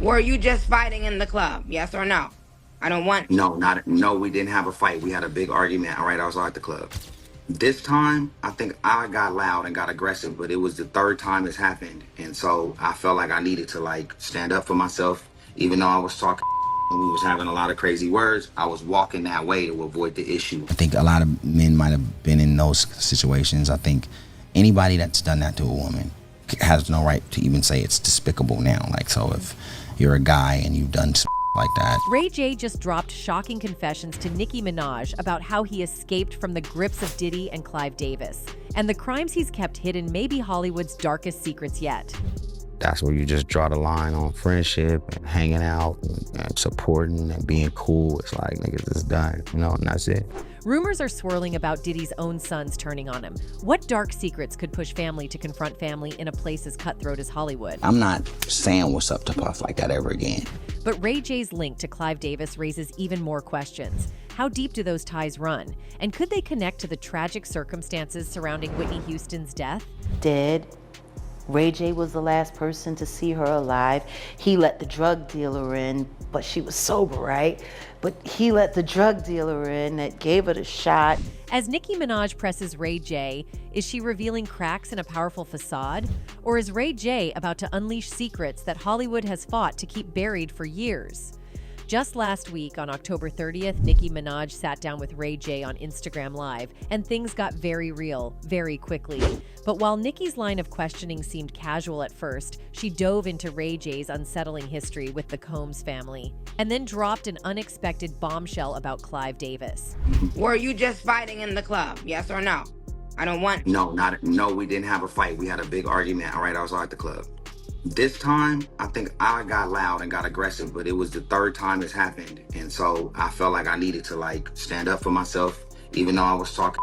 Were you just fighting in the club? Yes or no? I don't want. No, we didn't have a fight. We had a big argument right outside the club. This time, I think I got loud and got aggressive, but it was the third time it's happened. And so I felt like I needed to like stand up for myself. Even though I was talking and we was having a lot of crazy words, I was walking that way to avoid the issue. I think a lot of men might have been in those situations. I think anybody that's done that to a woman has no right to even say it's despicable now. Like, so if you're a guy and you've done like that. Ray J just dropped shocking confessions to Nicki Minaj about how he escaped from the grips of Diddy and Clive Davis. And the crimes he's kept hidden may be Hollywood's darkest secrets yet. That's where you just draw the line on friendship and hanging out and supporting and being cool. It's like, niggas, it's done, you know, and that's it. Rumors are swirling about Diddy's own sons turning on him. What dark secrets could push family to confront family in a place as cutthroat as Hollywood? I'm not saying what's up to Puff like that ever again. But Ray J's link to Clive Davis raises even more questions. How deep do those ties run? And could they connect to the tragic circumstances surrounding Whitney Houston's death? Dead. Ray J was the last person to see her alive. He let the drug dealer in, but she was sober, right? But he let the drug dealer in that gave her the shot. As Nicki Minaj presses Ray J, is she revealing cracks in a powerful facade? Or is Ray J about to unleash secrets that Hollywood has fought to keep buried for years? Just last week, on October 30th, Nicki Minaj sat down with Ray J on Instagram Live, and things got very real, very quickly. But while Nicki's line of questioning seemed casual at first, she dove into Ray J's unsettling history with the Combs family, and then dropped an unexpected bombshell about Clive Davis. Were you just fighting in the club? Yes or no? I don't want. No, we didn't have a fight. We had a big argument right outside the club. This time, I think I got loud and got aggressive, but it was the third time it's happened. And so I felt like I needed to like stand up for myself. Even though I was talking,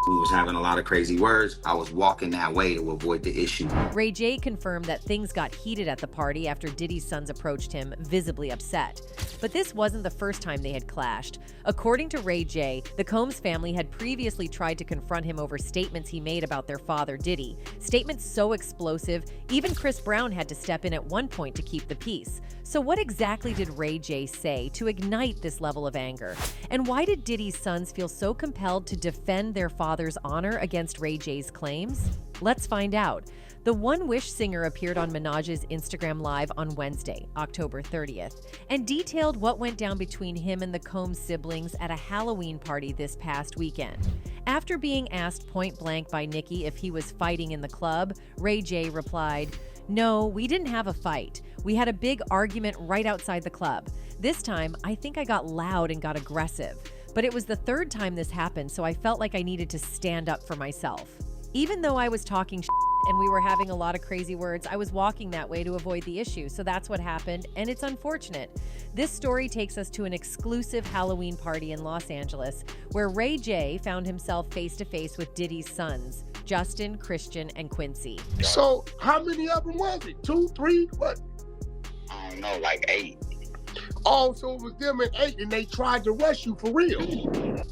we was having a lot of crazy words, I was walking that way to avoid the issue. Ray J confirmed that things got heated at the party after Diddy's sons approached him, visibly upset. But this wasn't the first time they had clashed. According to Ray J, the Combs family had previously tried to confront him over statements he made about their father, Diddy. Statements so explosive, even Chris Brown had to step in at one point to keep the peace. So what exactly did Ray J say to ignite this level of anger? And why did Diddy's sons feel so compelled to defend their father's honor against Ray J's claims? Let's find out. The One Wish singer appeared on Minaj's Instagram Live on Wednesday, October 30th, and detailed what went down between him and the Combs siblings at a Halloween party this past weekend. After being asked point-blank by Nicki if he was fighting in the club, Ray J replied, "No, we didn't have a fight. We had a big argument right outside the club. This time, I think I got loud and got aggressive. But it was the third time this happened, so I felt like I needed to stand up for myself. Even though I was talking and we were having a lot of crazy words, I was walking that way to avoid the issue. So that's what happened, and it's unfortunate." This story takes us to an exclusive Halloween party in Los Angeles, where Ray J found himself face-to-face with Diddy's sons, Justin, Christian, and Quincy. So how many of them was it? 2, 3, what? I don't know, like 8. Oh, so it was them and 8, and they tried to rush you for real.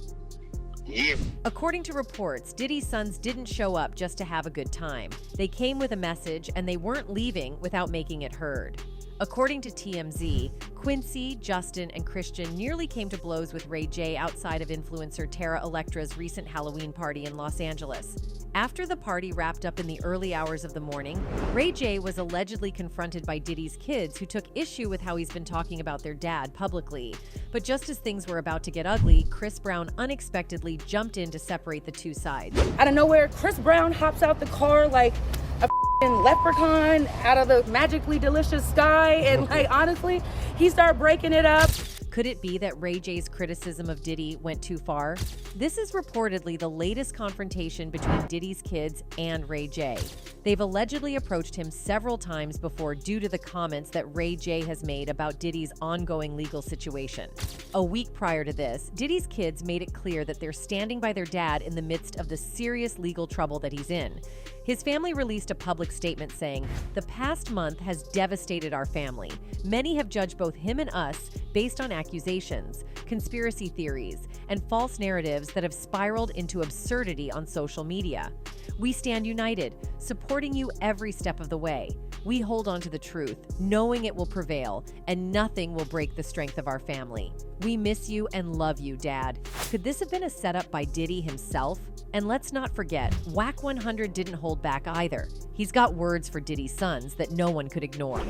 Yeah. According to reports, Diddy's sons didn't show up just to have a good time. They came with a message, and they weren't leaving without making it heard. According to TMZ, Quincy, Justin, and Christian nearly came to blows with Ray J outside of influencer Tara Electra's recent Halloween party in Los Angeles. After the party wrapped up in the early hours of the morning, Ray J was allegedly confronted by Diddy's kids, who took issue with how he's been talking about their dad publicly. But just as things were about to get ugly, Chris Brown unexpectedly jumped in to separate the two sides. Out of nowhere, Chris Brown hops out the car like a leprechaun out of the magically delicious sky, and like honestly, he started breaking it up. Could it be that Ray J's criticism of Diddy went too far? This is reportedly the latest confrontation between Diddy's kids and Ray J. They've allegedly approached him several times before due to the comments that Ray J has made about Diddy's ongoing legal situation. A week prior to this, Diddy's kids made it clear that they're standing by their dad in the midst of the serious legal trouble that he's in. His family released a public statement saying, "The past month has devastated our family. Many have judged both him and us based on accusations, conspiracy theories, and false narratives that have spiraled into absurdity on social media. We stand united, supporting you every step of the way. We hold on to the truth, knowing it will prevail, and nothing will break the strength of our family. We miss you and love you, Dad. Could this have been a setup by Diddy himself? And let's not forget, Whack 100 didn't hold back either. He's got words for Diddy's sons that no one could ignore.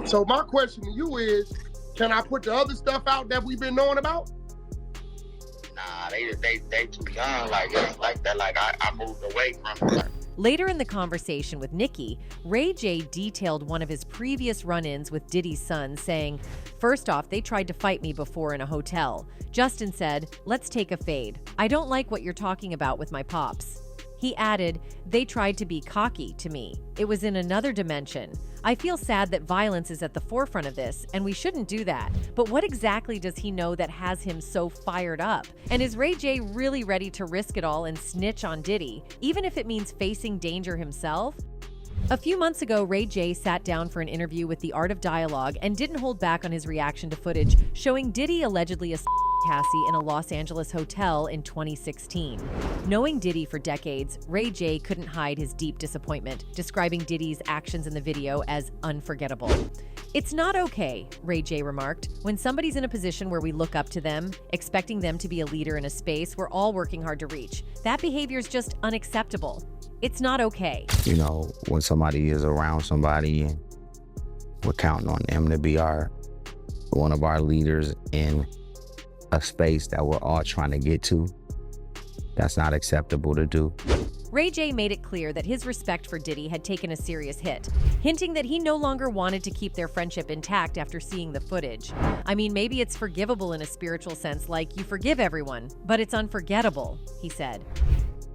So my question to you is, can I put the other stuff out that we've been knowing about? Nah, they too young. Like it's like that. Like I moved away from her. Later in the conversation with Nicki, Ray J detailed one of his previous run-ins with Diddy's son, saying, "First off, they tried to fight me before in a hotel. Justin said, 'Let's take a fade. I don't like what you're talking about with my pops.' He added, 'They tried to be cocky to me. It was in another dimension. I feel sad that violence is at the forefront of this, and we shouldn't do that. But what exactly does he know that has him so fired up? And is Ray J really ready to risk it all and snitch on Diddy, even if it means facing danger himself?" A few months ago, Ray J sat down for an interview with The Art of Dialogue and didn't hold back on his reaction to footage showing Diddy allegedly assaulted Cassie in a Los Angeles hotel in 2016. Knowing Diddy for decades, Ray J couldn't hide his deep disappointment, describing Diddy's actions in the video as unforgettable. "It's not okay," Ray J remarked, "when somebody's in a position where we look up to them, expecting them to be a leader in a space we're all working hard to reach. That behavior's just unacceptable. It's not okay." You know, when somebody is around somebody and we're counting on them to be one of our leaders in a space that we're all trying to get to, that's not acceptable to do. Ray J made it clear that his respect for Diddy had taken a serious hit, hinting that he no longer wanted to keep their friendship intact after seeing the footage. "I mean, maybe it's forgivable in a spiritual sense, like you forgive everyone, but it's unforgettable," he said.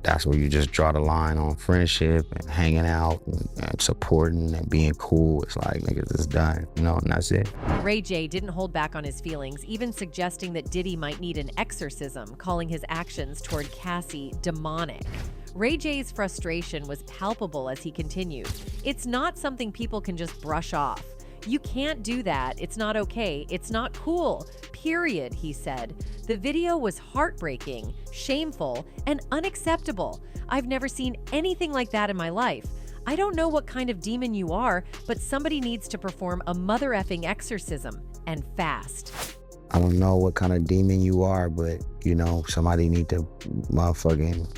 That's where you just draw the line on friendship and hanging out and supporting and being cool. It's like, niggas, it's done, you know, and that's it. Ray J didn't hold back on his feelings, even suggesting that Diddy might need an exorcism, calling his actions toward Cassie demonic. Ray J's frustration was palpable as he continued. "It's not something people can just brush off. You can't do that. It's not okay. It's not cool. Period," he said. "The video was heartbreaking, shameful, and unacceptable. I've never seen anything like that in my life. I don't know what kind of demon you are, but somebody needs to perform a mother effing exorcism, and fast." I don't know what kind of demon you are, but, you know, somebody need to motherfucking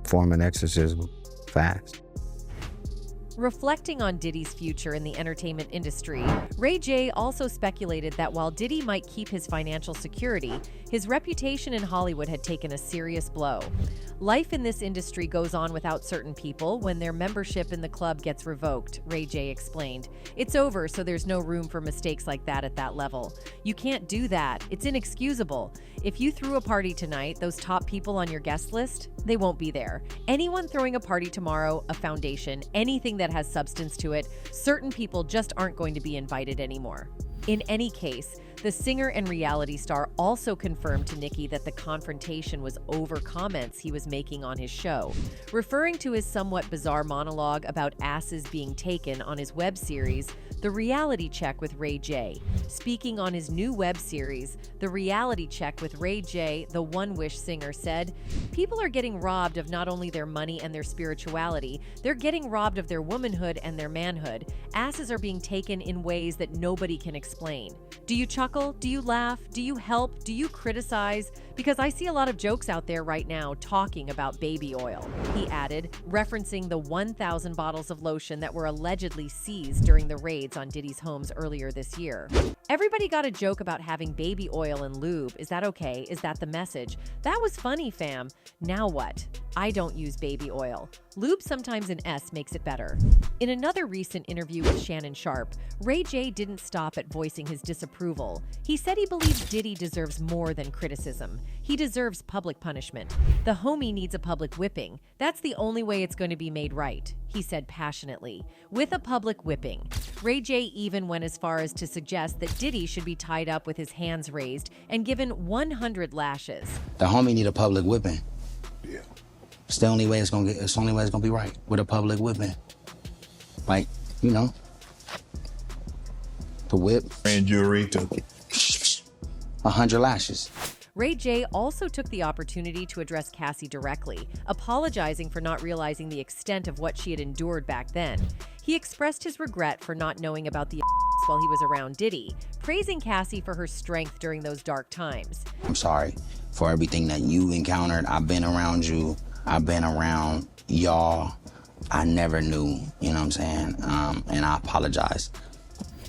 form an exorcism fast. Reflecting on Diddy's future in the entertainment industry, Ray J also speculated that while Diddy might keep his financial security, his reputation in Hollywood had taken a serious blow. "Life in this industry goes on without certain people when their membership in the club gets revoked," Ray J explained. "It's over, so there's no room for mistakes like that at that level. You can't do that. It's inexcusable. If you threw a party tonight, those top people on your guest list, they won't be there. Anyone throwing a party tomorrow, a foundation, anything that has substance to it, certain people just aren't going to be invited anymore." In any case, the singer and reality star also confirmed to Nicki that the confrontation was over comments he was making on his show, referring to his somewhat bizarre monologue about asses being taken on his web series, The Reality Check with Ray J. Speaking on his new web series, The Reality Check with Ray J, the One Wish singer said, "People are getting robbed of not only their money and their spirituality, they're getting robbed of their womanhood and their manhood. Asses are being taken in ways that nobody can explain. Do you chuckle? Do you laugh? Do you help? Do you criticize? Because I see a lot of jokes out there right now talking about baby oil," he added, referencing the 1,000 bottles of lotion that were allegedly seized during the raids on Diddy's homes earlier this year. "Everybody got a joke about having baby oil and lube. Is that okay? Is that the message? That was funny, fam. Now what? I don't use baby oil. Lube sometimes in S makes it better." In another recent interview with Shannon Sharp, Ray J didn't stop at voicing his disapproval. He said he believes Diddy deserves more than criticism. He deserves public punishment. "The homie needs a public whipping. That's the only way it's going to be made right," he said passionately. "With a public whipping." Ray J even went as far as to suggest that Diddy should be tied up with his hands raised and given 100 lashes. The homie need a public whipping. Yeah. It's the only way it's gonna be right, with a public whipping. Like, you know, the whip. Grand jury to 100 lashes. Ray J also took the opportunity to address Cassie directly, apologizing for not realizing the extent of what she had endured back then. he expressed his regret for not knowing about the while he was around Diddy, praising Cassie for her strength during those dark times. I'm sorry for everything that you've encountered. I've been around you. I've been around y'all. I never knew, you know what I'm saying? And I apologize.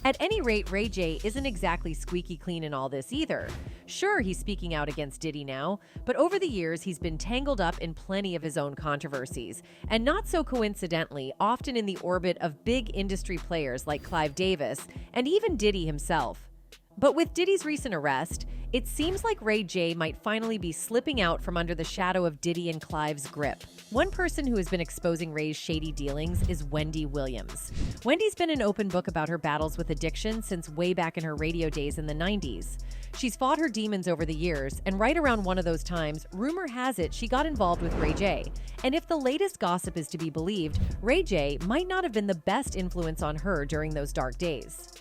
At any rate, Ray J isn't exactly squeaky clean in all this either. Sure, he's speaking out against Diddy now, but over the years, he's been tangled up in plenty of his own controversies. And not so coincidentally, often in the orbit of big industry players like Clive Davis and even Diddy himself. But with Diddy's recent arrest, it seems like Ray J might finally be slipping out from under the shadow of Diddy and Clive's grip. One person who has been exposing Ray's shady dealings is Wendy Williams. Wendy's been an open book about her battles with addiction since way back in her radio days in the 90s. She's fought her demons over the years, and right around one of those times, rumor has it she got involved with Ray J. And if the latest gossip is to be believed, Ray J might not have been the best influence on her during those dark days.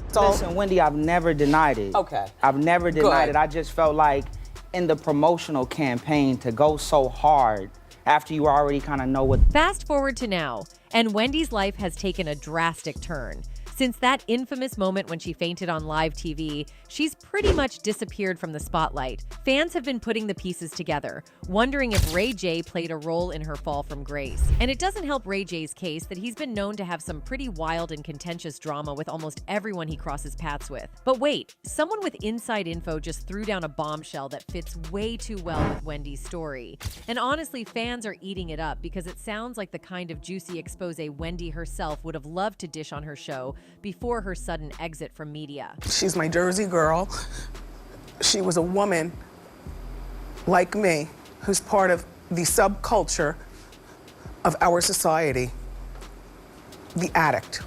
So, listen, Wendy, I've never denied it. Okay. I've never denied Good. it. I just felt like in the promotional campaign to go so hard after you already kind of know what. Fast forward to now, and Wendy's life has taken a drastic turn. Since that infamous moment when she fainted on live TV, she's pretty much disappeared from the spotlight. Fans have been putting the pieces together, wondering if Ray J played a role in her fall from grace. And it doesn't help Ray J's case that he's been known to have some pretty wild and contentious drama with almost everyone he crosses paths with. But wait, someone with inside info just threw down a bombshell that fits way too well with Wendy's story. And honestly, fans are eating it up because it sounds like the kind of juicy expose Wendy herself would have loved to dish on her show before her sudden exit from media. She's my Jersey girl. She was a woman like me who's part of the subculture of our society, the addict.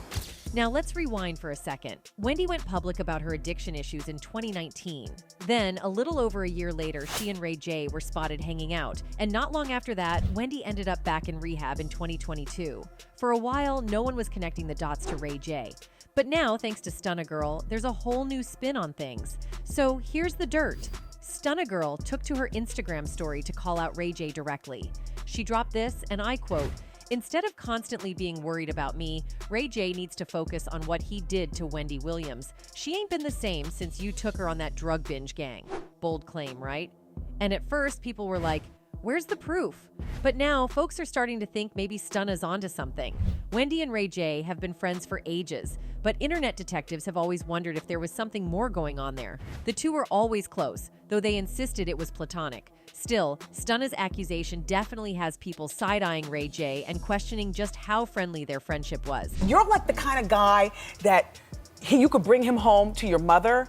Now let's rewind for a second. Wendy went public about her addiction issues in 2019. Then, a little over a year later, she and Ray J were spotted hanging out. And not long after that, Wendy ended up back in rehab in 2022. For a while, no one was connecting the dots to Ray J. But now, thanks to Stunna Girl, there's a whole new spin on things. So here's the dirt. Stunna Girl took to her Instagram story to call out Ray J directly. She dropped this, and I quote, "Instead of constantly being worried about me, Ray J needs to focus on what he did to Wendy Williams. She ain't been the same since you took her on that drug binge gang." Bold claim, right? And at first, people were like, where's the proof? But now, folks are starting to think maybe Stunna's onto something. Wendy and Ray J have been friends for ages, but internet detectives have always wondered if there was something more going on there. The two were always close, though they insisted it was platonic. Still, Stunna's accusation definitely has people side-eyeing Ray J and questioning just how friendly their friendship was. You're like the kind of guy that you could bring him home to your mother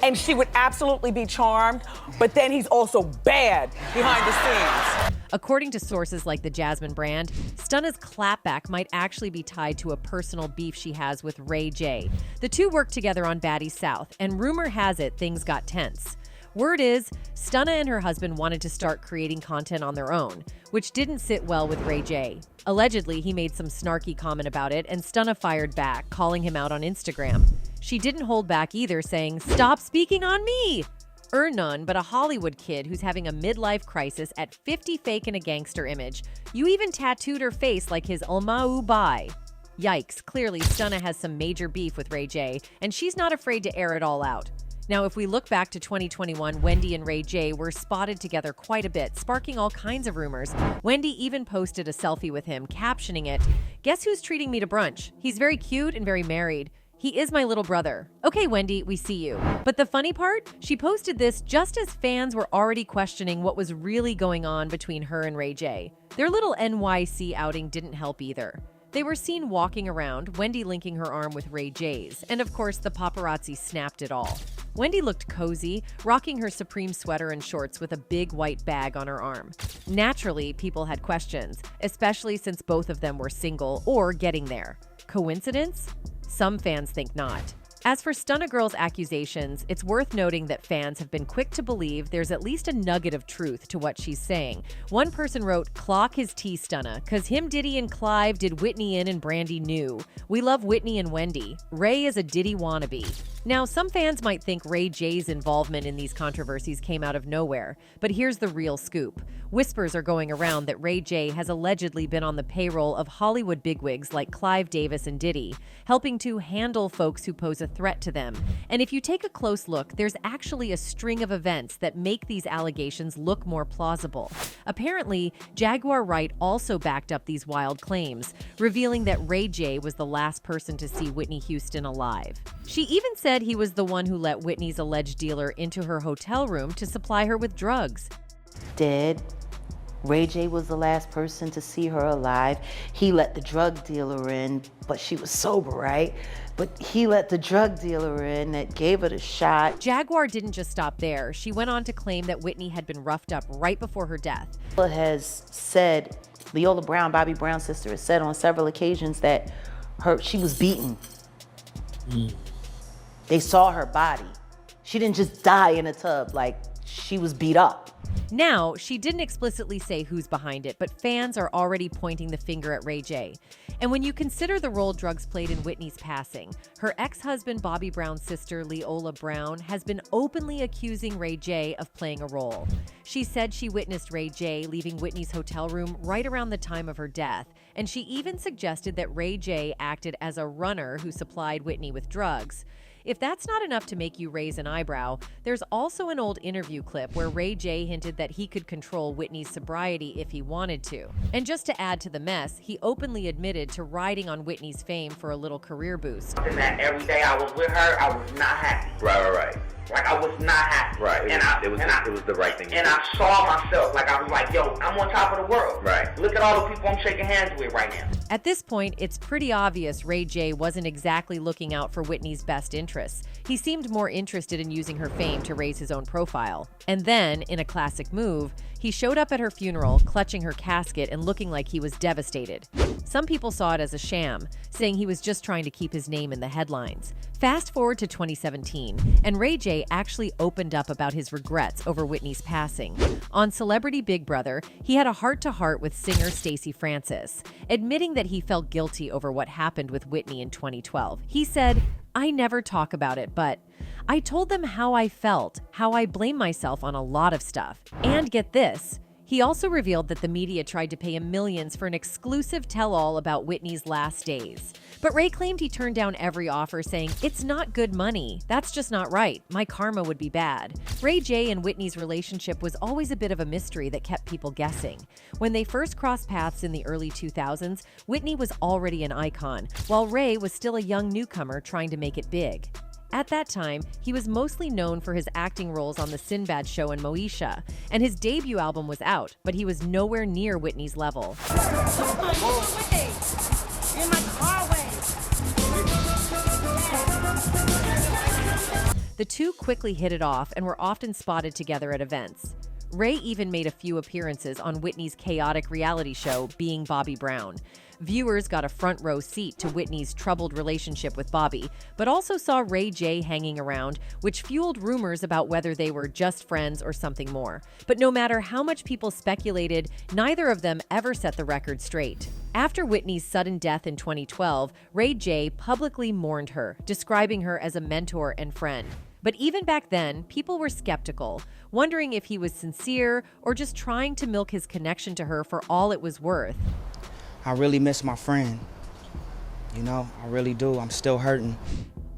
and she would absolutely be charmed, but then he's also bad behind the scenes. According to sources like the Jasmine brand, Stunna's clapback might actually be tied to a personal beef she has with Ray J. The two worked together on Baddies South, and rumor has it things got tense. Word is, Stunna and her husband wanted to start creating content on their own, which didn't sit well with Ray J. Allegedly, he made some snarky comment about it, and Stunna fired back, calling him out on Instagram. She didn't hold back either, saying, "Stop speaking on me!" None, but a Hollywood kid who's having a midlife crisis at 50 faking a gangster image. You even tattooed her face like his Almau Bai. Yikes, clearly Stunna has some major beef with Ray J, and she's not afraid to air it all out. Now, if we look back to 2021, Wendy and Ray J were spotted together quite a bit, sparking all kinds of rumors. Wendy even posted a selfie with him, captioning it, "Guess who's treating me to brunch? He's very cute and very married. He is my little brother." Okay, Wendy, we see you. But the funny part? She posted this just as fans were already questioning what was really going on between her and Ray J. Their little NYC outing didn't help either. They were seen walking around, Wendy linking her arm with Ray J's, and of course the paparazzi snapped it all. Wendy looked cozy, rocking her Supreme sweater and shorts with a big white bag on her arm. Naturally, people had questions, especially since both of them were single or getting there. Coincidence? Some fans think not. As for Stunna Girl's accusations, it's worth noting that fans have been quick to believe there's at least a nugget of truth to what she's saying. One person wrote, "Clock his tea, Stunna, cause him, Diddy, and Clive did Whitney in and Brandy knew. We love Whitney and Wendy. Ray is a Diddy wannabe." Now, some fans might think Ray J's involvement in these controversies came out of nowhere, but here's the real scoop. Whispers are going around that Ray J has allegedly been on the payroll of Hollywood bigwigs like Clive Davis and Diddy, helping to handle folks who pose a threat to them. And if you take a close look, there's actually a string of events that make these allegations look more plausible. Apparently, Jaguar Wright also backed up these wild claims, revealing that Ray J was the last person to see Whitney Houston alive. She even said he was the one who let Whitney's alleged dealer into her hotel room to supply her with drugs. Dead. Ray J was the last person to see her alive. He let the drug dealer in, but she was sober, right? But he let the drug dealer in that gave her the shot. Jaguar didn't just stop there. She went on to claim that Whitney had been roughed up right before her death. Has said, Leola Brown, Bobby Brown's sister, has said on several occasions that she was beaten. They saw her body. She didn't just die in a tub, like she was beat up. Now, she didn't explicitly say who's behind it, but fans are already pointing the finger at Ray J. And when you consider the role drugs played in Whitney's passing, her ex-husband Bobby Brown's sister, Leola Brown, has been openly accusing Ray J of playing a role. She said she witnessed Ray J leaving Whitney's hotel room right around the time of her death, and she even suggested that Ray J acted as a runner who supplied Whitney with drugs. If that's not enough to make you raise an eyebrow, there's also an old interview clip where Ray J hinted that he could control Whitney's sobriety if he wanted to. And just to add to the mess, he openly admitted to riding on Whitney's fame for a little career boost. And that every day I was with her, I was not happy. Right. Like, I was not happy. Right. It was the right thing to do. And I saw myself, like, I was like, yo, I'm on top of the world. Right. Look at all the people I'm shaking hands with right now. At this point, it's pretty obvious Ray J wasn't exactly looking out for Whitney's best interests. He seemed more interested in using her fame to raise his own profile. And then, in a classic move, he showed up at her funeral, clutching her casket and looking like he was devastated. Some people saw it as a sham, saying he was just trying to keep his name in the headlines. Fast forward to 2017, and Ray J actually opened up about his regrets over Whitney's passing. On Celebrity Big Brother, he had a heart-to-heart with singer Stacey Francis, admitting that he felt guilty over what happened with Whitney in 2012. He said, "I never talk about it, but I told them how I felt, how I blame myself on a lot of stuff." And get this, he also revealed that the media tried to pay him millions for an exclusive tell-all about Whitney's last days. But Ray claimed he turned down every offer, saying, "It's not good money. That's just not right. My karma would be bad." Ray J and Whitney's relationship was always a bit of a mystery that kept people guessing. When they first crossed paths in the early 2000s, Whitney was already an icon, while Ray was still a young newcomer trying to make it big. At that time, he was mostly known for his acting roles on The Sinbad Show and Moesha, and his debut album was out, but he was nowhere near Whitney's level. The two quickly hit it off and were often spotted together at events. Ray even made a few appearances on Whitney's chaotic reality show, Being Bobby Brown. Viewers got a front row seat to Whitney's troubled relationship with Bobby, but also saw Ray J hanging around, which fueled rumors about whether they were just friends or something more. But no matter how much people speculated, neither of them ever set the record straight. After Whitney's sudden death in 2012, Ray J publicly mourned her, describing her as a mentor and friend. But even back then, people were skeptical, wondering if he was sincere or just trying to milk his connection to her for all it was worth. I really miss my friend. You know, I really do. I'm still hurting.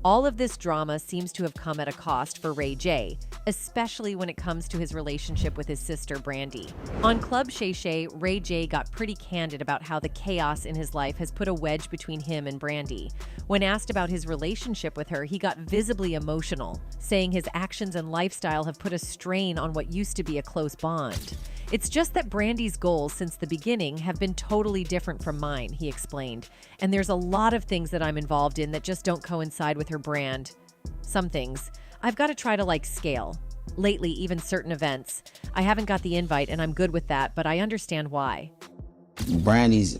All of this drama seems to have come at a cost for Ray J, especially when it comes to his relationship with his sister, Brandy. On Club Shay Shay, Ray J got pretty candid about how the chaos in his life has put a wedge between him and Brandy. When asked about his relationship with her, he got visibly emotional, saying his actions and lifestyle have put a strain on what used to be a close bond. "It's just that Brandy's goals since the beginning have been totally different from mine," he explained. "And there's a lot of things that I'm involved in that just don't coincide with her brand. Some things I've got to try to scale. Lately, even certain events. I haven't got the invite and I'm good with that, but I understand why." Brandy's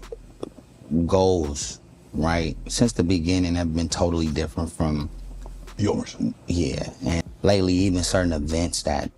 goals, right, since the beginning have been totally different from yours. Yeah, and lately even certain events that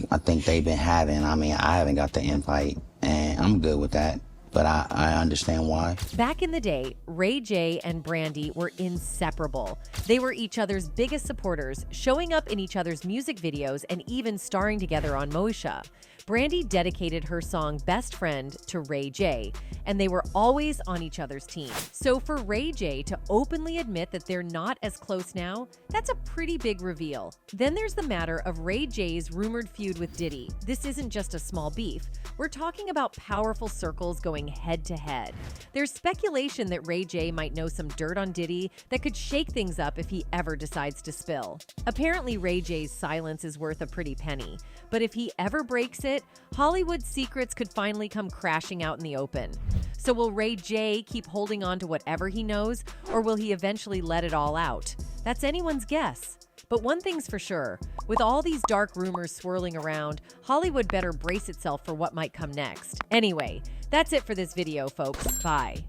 I think they've been having, I mean, I haven't got the invite and I'm good with that. but I understand why. Back in the day, Ray J and Brandy were inseparable. They were each other's biggest supporters, showing up in each other's music videos and even starring together on Moesha. Brandy dedicated her song Best Friend to Ray J, and they were always on each other's team. So for Ray J to openly admit that they're not as close now, that's a pretty big reveal. Then there's the matter of Ray J's rumored feud with Diddy. This isn't just a small beef. We're talking about powerful circles going head to head. There's speculation that Ray J might know some dirt on Diddy that could shake things up if he ever decides to spill. Apparently, Ray J's silence is worth a pretty penny, but if he ever breaks it, Hollywood's secrets could finally come crashing out in the open. So will Ray J keep holding on to whatever he knows, or will he eventually let it all out? That's anyone's guess. But one thing's for sure, with all these dark rumors swirling around, Hollywood better brace itself for what might come next. Anyway, that's it for this video, folks. Bye.